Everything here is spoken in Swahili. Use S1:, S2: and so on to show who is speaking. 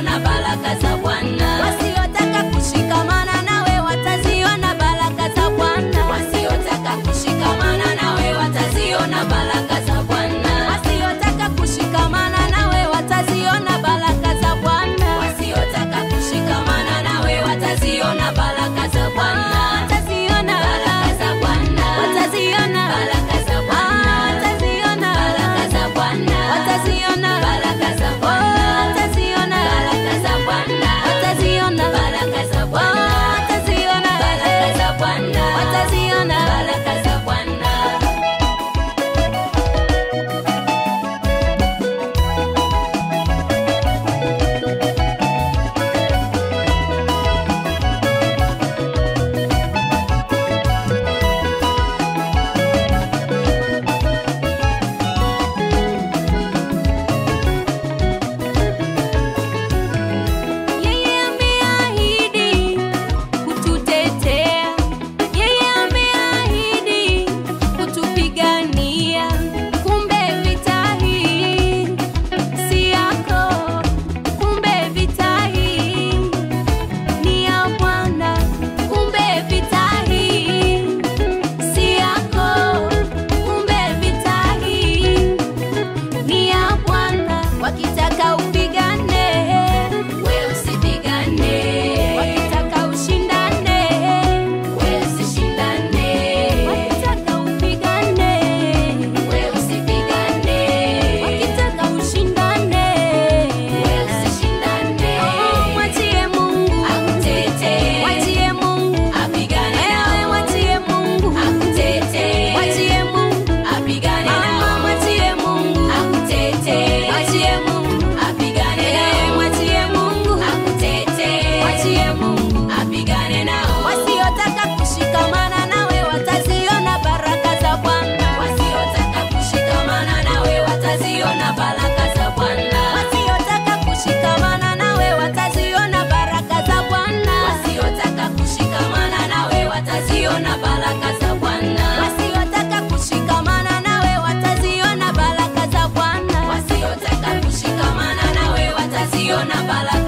S1: wataziona baraka za Bwana.
S2: Wasiotaka kushikamana nawe wataziona baraka za Bwana.
S1: Wasiotaka kushikamana nawe wataziona baraka za Bwana.
S2: Wasiotaka kushikamana nawe wataziona baraka za Bwana.
S1: Wasiotaka kushikamana nawe wataziona baraka za Bwana.
S2: Wataziona
S1: baraka za Bwana.
S2: Wataziona
S1: baraka za Bwana.
S2: Wataziona
S1: baraka za Bwana.
S2: Wataziona
S1: baraka za Bwana.
S2: Wataziona
S1: baraka za Bwana.
S2: Wataziona
S1: baraka za Bwana.
S2: Wataziona
S1: baraka za Bwana.
S2: Wataziona
S1: baraka za Bwana.
S2: Yeye ameahidi kututetea. Yeye ameahidi kutupigania. Kumbe vita hii si yako. Kumbe vita hii ni ya Bwana. Kumbe vita hii si yako. Kumbe vita hii ni ya Bwana. Wakitaka upigane,
S1: Wewe usipigane.
S2: wakitaka ushindane,
S1: Wewe usishindane.
S2: wakitaka upigane,
S1: Wewe usipigane.
S2: wakitaka ushindane,
S1: Wewe usishindane.
S2: oh, mwachie Mungu
S1: Akutetee.
S2: mwachie Mungu
S1: Apigane
S2: wewe,
S1: nao.
S2: mwachie Mungu
S1: Akutetee.
S2: mwachie Mungu
S1: Apigane
S2: mama,
S1: nao.
S2: mwachie Mungu
S1: Akutetee.
S2: mwachie Mungu
S1: Apigane nao.
S2: mwachie Mungu
S1: Akutetee.
S2: mwachie Mungu.
S1: Apigane nao.
S2: Wasiotaka kushikamana nawe wataziona baraka za Bwana.
S1: Wasiotaka kushikamana nawe wataziona baraka za Bwana.
S2: Wasiotaka kushikamana nawe wataziona baraka za Bwana.
S1: Wasiotaka kushikamana nawe wataziona baraka za Bwana.
S2: Wasiotaka kushikamana nawe wataziona baraka za Bwana.
S1: Wasiotaka kushikamana nawe wataziona baraka